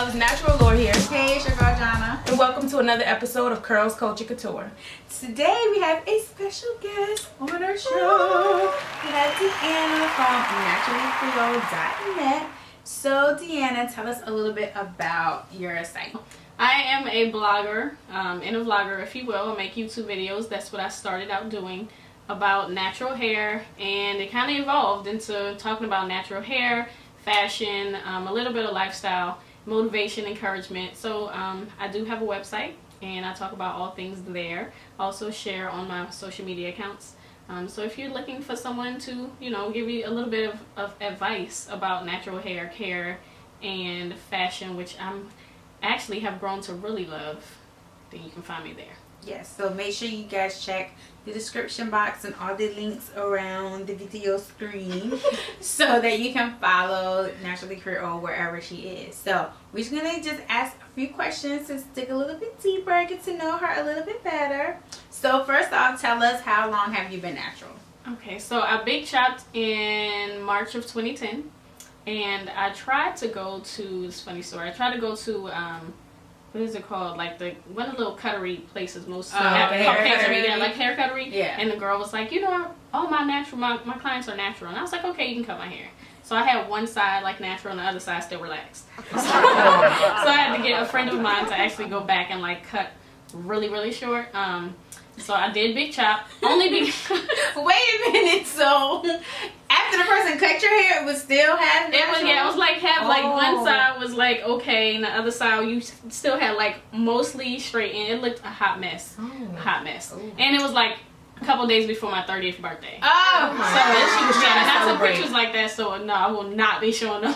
loves, Natural Lore here. Hey, it's your girl Jana. And welcome to another episode of Curls, Culture, Couture. Today we have a special guest on our show. We have Deanna from NaturallyCreole.net. So Deanna, tell us a little bit about your site. I am a blogger and a vlogger, if you will. I make YouTube videos. That's what I started out doing, about natural hair, and it kind of evolved into talking about natural hair, fashion, a little bit of lifestyle, motivation, encouragement. So I do have a website, and I talk about all things there. Also share on my social media accounts. So if you're looking for someone to, give you a little bit of advice about natural hair care and fashion, which I'm actually have grown to really love, then you can find me there. Yes, so make sure you guys check the description box and all the links around the video screen so that you can follow Naturally Creole wherever she is. So we're just gonna just ask a few questions to dig a little bit deeper, get to know her a little bit better. So first off, tell us, how long have you been natural? Okay, so I big chopped in March of 2010, and I tried to go to, it's a funny story, I tried to go to what is it called? Like one of the little cuttery places, most hair cuttery. Yeah. And the girl was like, all my clients are natural. And I was like, okay, you can cut my hair. So I had one side like natural and the other side still relaxed. So I had to get a friend of mine to actually go back and like cut really, really short. So I did big chop. Only because wait a minute, so after the person cut your hair, it was still half natural? It was like half, like one side was like okay, and the other side you still had like mostly straight, and it looked a hot mess. And it was like a couple days before my 30th birthday. Oh, so she was trying to have some pictures like that, so no, I will not be showing those.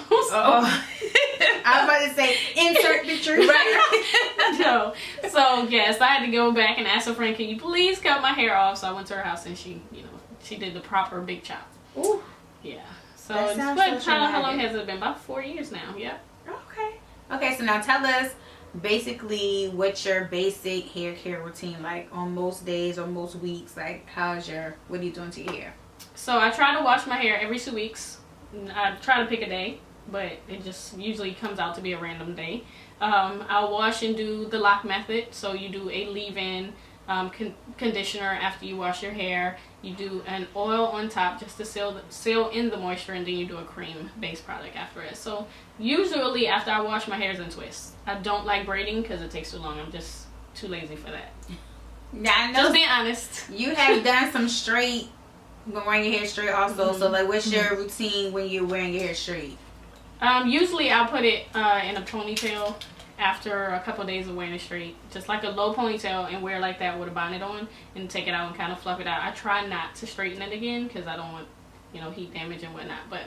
I was about to say, insert picture. Right. No. So yes, I had to go back and ask a friend, can you please cut my hair off? So I went to her house and she did the proper big chop. Ooh. Yeah. So how long has it been? About 4 years now. Yep. Okay, so now tell us basically what's your basic hair care routine like on most days or most weeks. Like what are you doing to your hair? So I try to wash my hair every 2 weeks. I try to pick a day, but it just usually comes out to be a random day. I'll wash and do the lock method. So you do a leave-in conditioner after you wash your hair. You do an oil on top just to seal in the moisture, and then you do a cream-based product after it. So usually after I wash my hairs and twist. I don't like braiding because it takes too long. I'm just too lazy for that. Now, I know just being honest. You have done some straight, wearing your hair straight also. So like, what's your routine when you're wearing your hair straight? Usually I'll put it in a ponytail after a couple of days of wearing it straight, just like a low ponytail, and wear like that with a bonnet on, and take it out and kind of fluff it out. I try not to straighten it again because I don't want heat damage and whatnot, but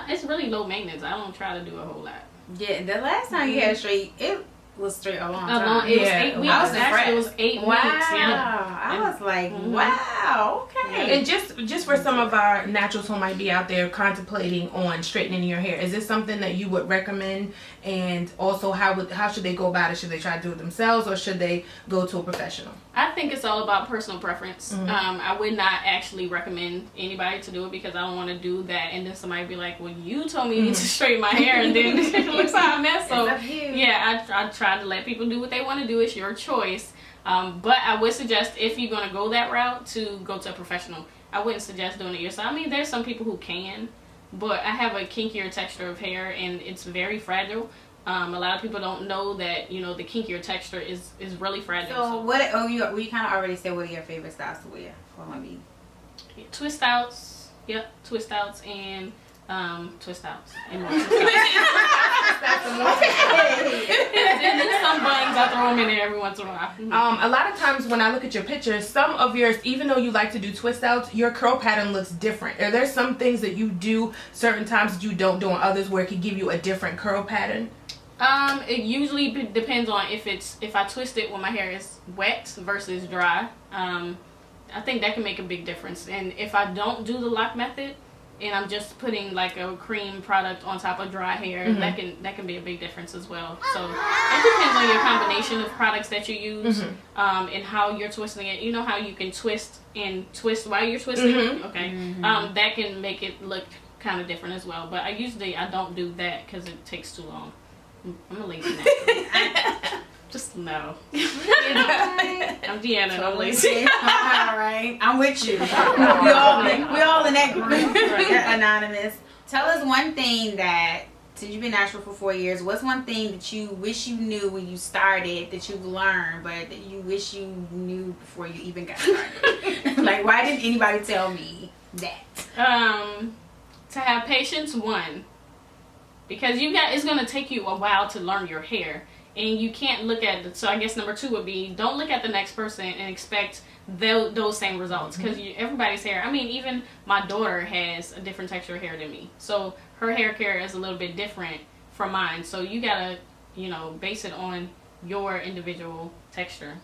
it's really low maintenance. I don't try to do a whole lot. Yeah, the last time you had it straight, it was straight a long time. It was 8 weeks. It was 8 wow. weeks. Yeah. I was like, wow, okay. And just for some of our naturals who might be out there contemplating on straightening your hair, is this something that you would recommend? And also, how should they go about it? Should they try to do it themselves, or should they go to a professional? I think it's all about personal preference. I would not actually recommend anybody to do it because I don't want to do that and then somebody be like, well, you told me to straighten my hair and then it looks like a mess. So yeah, I try to let people do what they want to do. It's your choice. But I would suggest, if you're going to go that route, to go to a professional. I wouldn't suggest doing it yourself. I mean, there's some people who can, but I have a kinkier texture of hair and it's very fragile. A lot of people don't know that, the kinkier texture is really fragile. So we kind of already said what are your favorite styles to wear? Twist outs. Yep, twist outs and twist outs. And more twist and then some buttons, I throw them in there every once in a while. A lot of times when I look at your pictures, some of yours, even though you like to do twist outs, your curl pattern looks different. Are there some things that you do certain times that you don't do on others where it can give you a different curl pattern? It usually depends on if I twist it when my hair is wet versus dry. I think that can make a big difference. And if I don't do the lock method and I'm just putting like a cream product on top of dry hair, that can be a big difference as well. So it depends on your combination of products that you use, and how you're twisting it. You know how you can twist while you're twisting? Okay. That can make it look kind of different as well. But I don't do that because it takes too long. I'm a lazy natural. Just no. I'm Deanna and I'm lazy. All right, I'm with you. we all in that group. Right. Anonymous. Tell us one thing that, since you've been natural for 4 years, what's one thing that you wish you knew when you started that you've learned, but that you wish you knew before you even got started? Like, why didn't anybody tell me that? To have patience, one, because it's going to take you a while to learn your hair, and you can't look at so I guess number 2 would be, don't look at the next person and expect those same results, because everybody's hair, I mean, even my daughter has a different texture of hair than me, so her hair care is a little bit different from mine, so you gotta base it on your individual texture.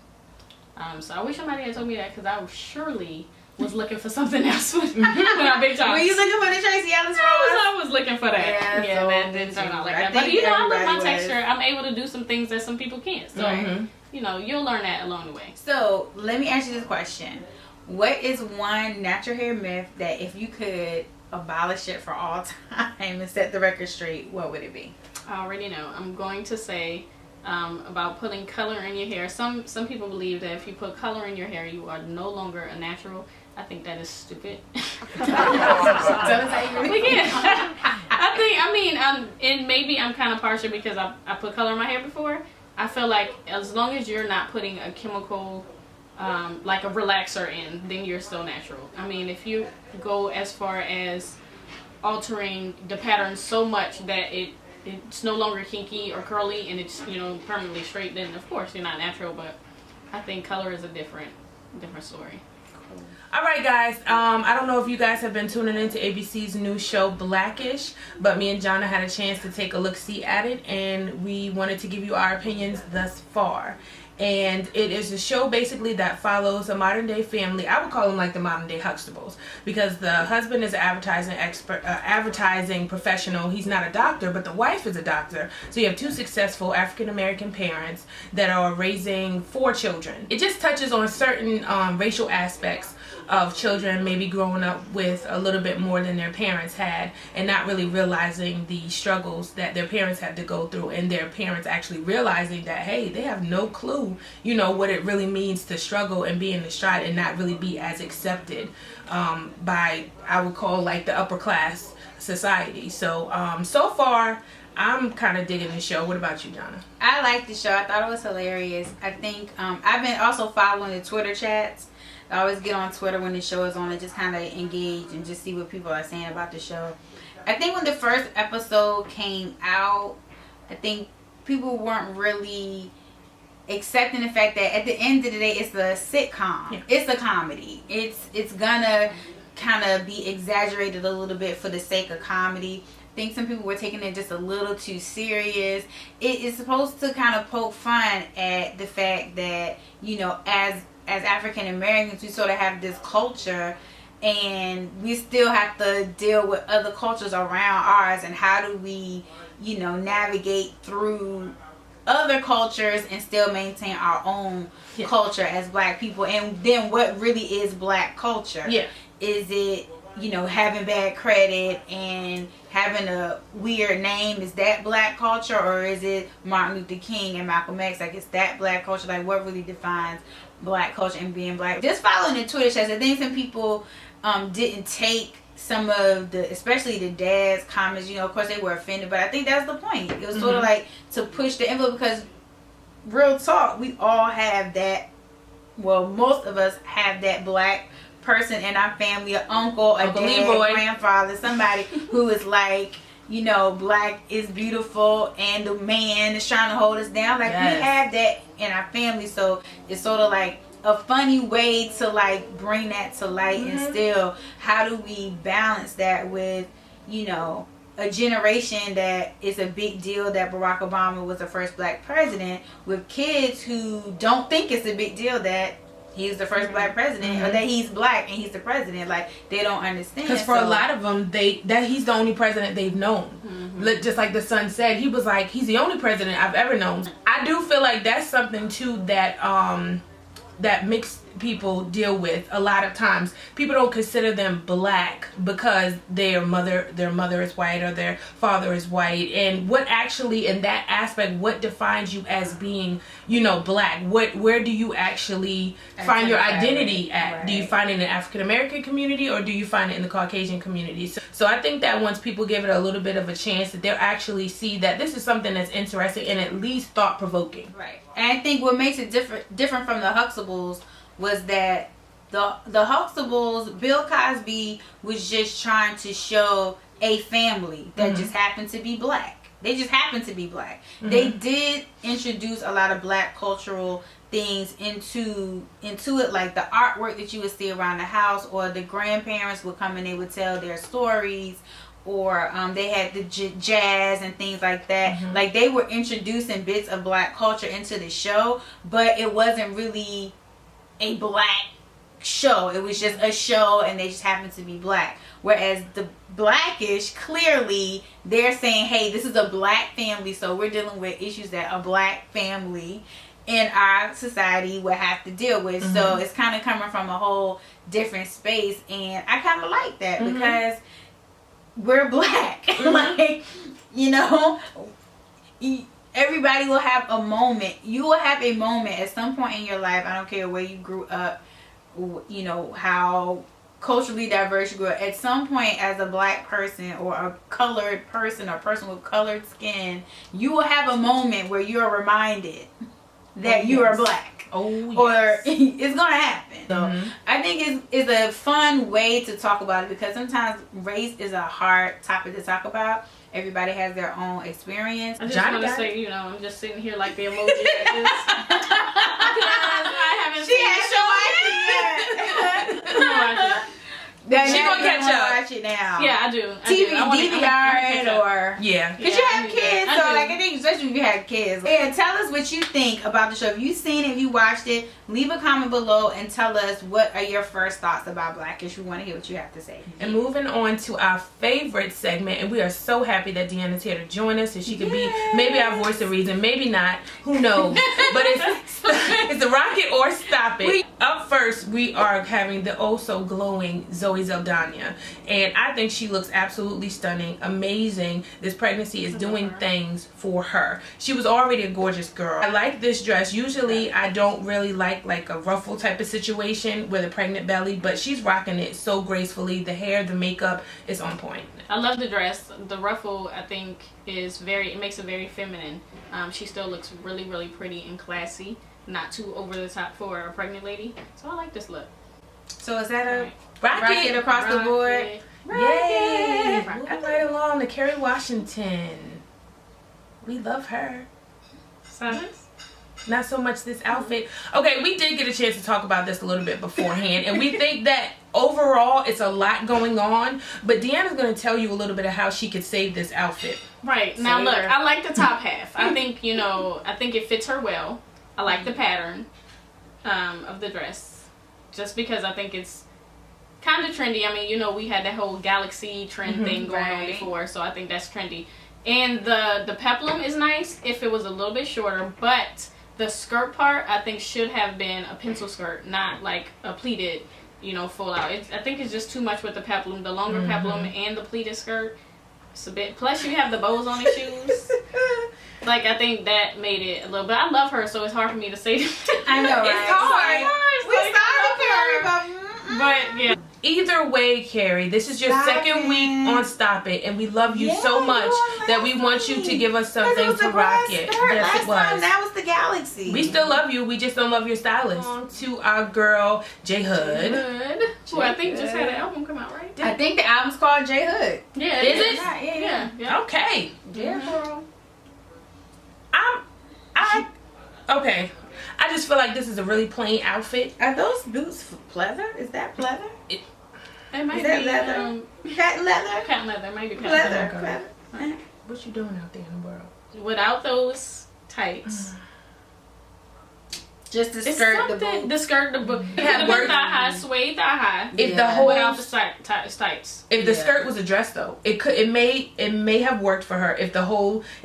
So I wish somebody had told me that, because I surely was looking for something else when I big talks. Were you looking for the Tracy Ellis Ross? I was looking for that. Yeah, so that didn't turn out like that. But I love my texture. I'm able to do some things that some people can't. So you'll learn that along the way. So let me ask you this question: what is one natural hair myth that if you could abolish it for all time and set the record straight, what would it be? I already know. I'm going to say about putting color in your hair. Some people believe that if you put color in your hair, you are no longer a natural. I think that is stupid. And maybe I'm kind of partial because I put color in my hair before. I feel like as long as you're not putting a chemical, like a relaxer in, then you're still natural. I mean, if you go as far as altering the pattern so much that it's no longer kinky or curly and it's permanently straight, then of course you're not natural. But I think color is a different story. All right, guys. I don't know if you guys have been tuning into ABC's new show, Blackish, but me and Jonna had a chance to take a look-see at it, and we wanted to give you our opinions thus far. And it is a show basically that follows a modern-day family. I would call them like the modern-day Huxtables, because the husband is an advertising expert, advertising professional. He's not a doctor, but the wife is a doctor. So you have 2 successful African-American parents that are raising 4 children. It just touches on certain racial aspects of children maybe growing up with a little bit more than their parents had, and not really realizing the struggles that their parents had to go through, and their parents actually realizing that, hey, they have no clue, what it really means to struggle and be in the stride and not really be as accepted by, I would call, like, the upper class society. So so far I'm kind of digging the show. What about you, Jonna? I like the show. I thought it was hilarious. I think I've been also following the Twitter chats. I always get on Twitter when the show is on and just kind of engage and just see what people are saying about the show. I think when the first episode came out, I think people weren't really accepting the fact that at the end of the day, it's a sitcom. Yeah. It's a comedy. It's gonna kind of be exaggerated a little bit for the sake of comedy. I think some people were taking it just a little too serious. It is supposed to kind of poke fun at the fact that, as African Americans, we sort of have this culture, and we still have to deal with other cultures around ours, and how do we, navigate through other cultures and still maintain our own culture as Black people. And then what really is Black culture? Yeah. Is it, having bad credit and having a weird name? Is that Black culture? Or is it Martin Luther King and Malcolm X? Like, is that Black culture? Like, what really defines Black culture and being Black? Just following the Twitter chats, I think some people didn't take some of the, especially the dad's comments, of course they were offended, but I think that's the point. It was sort of like to push the envelope, because real talk, we all have that, well, most of us have that Black person in our family, an uncle, a dad, grandfather, somebody who is like, Black is beautiful and the man is trying to hold us down. Like, we have that in our family, so it's sort of like a funny way to like bring that to light. And still, how do we balance that with, a generation that is a big deal that Barack Obama was the first Black president, with kids who don't think it's a big deal that he's the first Black president, or that he's Black and he's the president. Like, they don't understand. Because for a lot of them, that he's the only president they've known. Just like the son said, he was like, he's the only president I've ever known. I do feel like that's something too that that people deal with a lot of times. People don't consider them black because their mother is white or their father is white. And what actually, in that aspect, what defines you as being, you know, black? Where do you actually find your identity at? Right. Do you find it in the African American community, or do you find it in the Caucasian community? So I think that once people give it a little bit of a chance, that they'll actually see that this is something that's interesting and at least thought-provoking. Right. And I think what makes it different from the Huxtables was that the Huxtables, Bill Cosby was just trying to show a family that just happened to be black. They just happened to be black. They did introduce a lot of black cultural things into it, like the artwork that you would see around the house, or the grandparents would come and they would tell their stories, or they had the jazz and things like that. Like, they were introducing bits of black culture into the show, but it wasn't really a black show. It was just a show and they just happened to be black. Whereas the Blackish, clearly they're saying, hey, this is a black family, so we're dealing with issues that a black family in our society would have to deal with. So it's kind of coming from a whole different space, and I kind of like that because we're black. Like, you know, everybody will have a moment. You will have a moment at some point in your life. I don't care where you grew up, you know, how culturally diverse you grew up. At some point, as a black person or a colored person or person with colored skin, you will have a moment where you are reminded that you are black. Or it's gonna happen. So I think it's a fun way to talk about it, because sometimes race is a hard topic to talk about. Everybody has their own experience. I just want to say, you know, I'm just sitting here like the emoji like this. I haven't seen the show yet. She gonna catch up. Watch it now. Yeah, I do. DVR it, or yeah. Cause you have kids, so like I think especially if you have kids. Yeah, tell us what you think about the show. If you've seen it, if you watched it, leave a comment below and tell us what are your first thoughts about Blackish. We want to hear what you have to say. And moving on to our favorite segment, and we are so happy that Deanna's here to join us, and she could be maybe our voice of reason, maybe not, who knows. But it's the Rock It or Stop It. Up first, we are having the oh so glowing Zoe Saldana, and I think she looks absolutely stunning, amazing. This pregnancy is doing things for her. She was already a gorgeous girl. I like this dress. Usually I don't really like a ruffle type of situation with a pregnant belly, but she's rocking it so gracefully. The hair, the makeup is on point. I love the dress. The ruffle, I think, it makes it very feminine. She still looks really, really pretty and classy, not too over the top for a pregnant lady. So I like this look. So is that a Rock it across the board? Yay! Moving right along to Kerry Washington. We love her. Silence? Not so much this outfit. Okay, we did get a chance to talk about this a little bit beforehand, and we think that overall it's a lot going on, but Deanna's going to tell you a little bit of how she could save this outfit. Right. Now look, I like the top half. I think, you know, I think it fits her well. I like the pattern of the dress, just because I think it's kind of trendy. I mean, you know, we had that whole galaxy trend thing going on before, so I think that's trendy. And the peplum is nice if it was a little bit shorter, but the skirt part I think should have been a pencil skirt, not like a pleated, you know, full out. I think it's just too much with the peplum, the longer peplum and the pleated skirt. It's a bit. Plus, you have the bows on the shoes. Like, I think that made it a little bit. I love her, so it's hard for me to say. I know, right? It's hard. But yeah. Either way, Carrie, this is your second week on Stop It, and we love you so much that we want you to give us something to rock it. Yes, it was. That was the galaxy. We still love you. We just don't love your stylist. On to our girl, J Hood. Who I think just had an album come out, right? I think the album's called J Hood. Yeah. Is it? Yeah. Okay. Yeah, girl. Okay. I just feel like this is a really plain outfit. Are those boots pleather? Is that pleather? It might Is that be leather? Patent leather? patent leather. Maybe patent leather. Leather. What you doing out there in the world? Without those tights, Just the It's skirt, the something. boot. The skirt, the boot. It Yeah, could have been thigh high, suede thigh high. If the whole without the tights. if the Yeah. skirt was a dress though, it may have worked for her if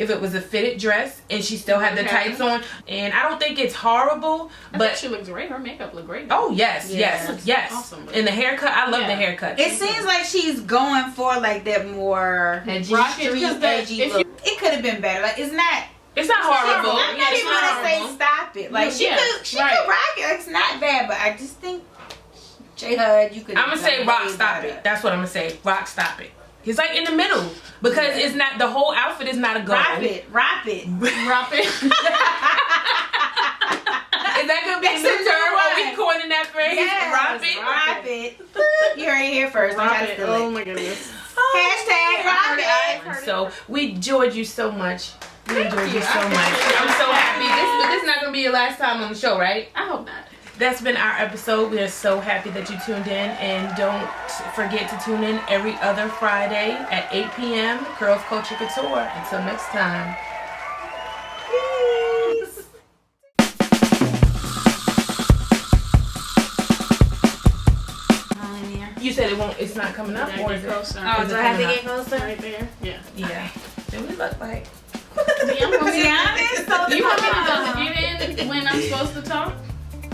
it was a fitted dress and she still had the Okay. tights on. And I don't think it's horrible, I but think she looks great. Her makake looked great. oh yes, Yeah. yes. Awesome. And the haircut, I love Yeah. the haircut. It seems like she's going for like that more Edgy. Rocket, street 'cause the- edgy if look. It could have been better. Like it's not. It's not horrible. I'm Yeah, not it's even not gonna say horrible. stop it. Like she Yeah, could right. rock it. Like, it's not bad, but I just think J Hud, you could. I'm gonna say rock stop it. That's what I'm gonna say. Rock stop it. It's like in the middle because it's not the whole outfit is not a go. Wrap it. Drop it. Is that gonna be a That's new a new term? Are we one. coining that phrase? Yes, Wrap it. Wrap it. You heard it here first. Drop I it. gotta Oh steal it. my goodness. Hashtag wrap it. Heard it. So we enjoyed you so much. We enjoyed you you. so I much. appreciate it. I'm so happy. This is not gonna be your last time on the show, right? I hope not. That's been our episode. We are so happy that you tuned in, and don't forget to tune in every other Friday at 8 p.m. Curls Culture Couture. Until next time. Peace. You said it won't. It's not coming up, or is it? Closer. Oh, Is do it I have to coming get closer? Right there. Yeah. Yeah. Do we look like? Yeah, I'm To be honest, so You want me to just get in when I'm supposed to talk?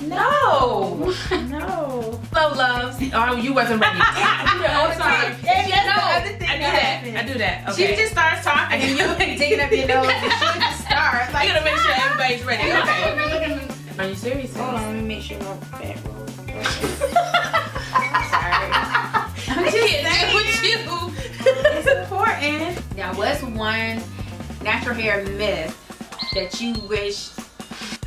No. No. Hello, loves. Oh, you wasn't ready. Oh, sorry. Yeah, that's No, the other thing I do that that. happened. I do that. Okay. She just starts talking and you digging up your nose and she just starts. I Like, gotta make sure everybody's ready. Okay. We're looking. Are you serious? hold on, let me make sure my fat roll. I'm just kidding with you. It's important. Now, what's one natural hair myth that you wish?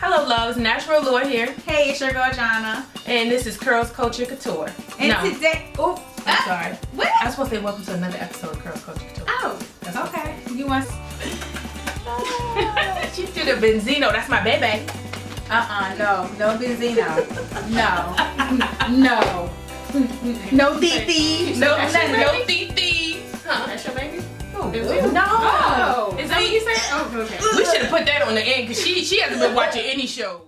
Hello, loves. Natural Lure here, Hey, it's your girl Jonna. and this is Curls Culture Couture. And No, today, oh, I'm sorry. what? I was supposed to say welcome to another episode of Curls Culture Couture. Oh, That's what okay. You want? She did a Benzino. That's my baby. No Benzino. No. No DD. No, nothing. no TT. Huh? That's your baby? Oh, No. Oh. Is that what you said? Oh, okay. We should have put that on the end because she hasn't been watching any shows.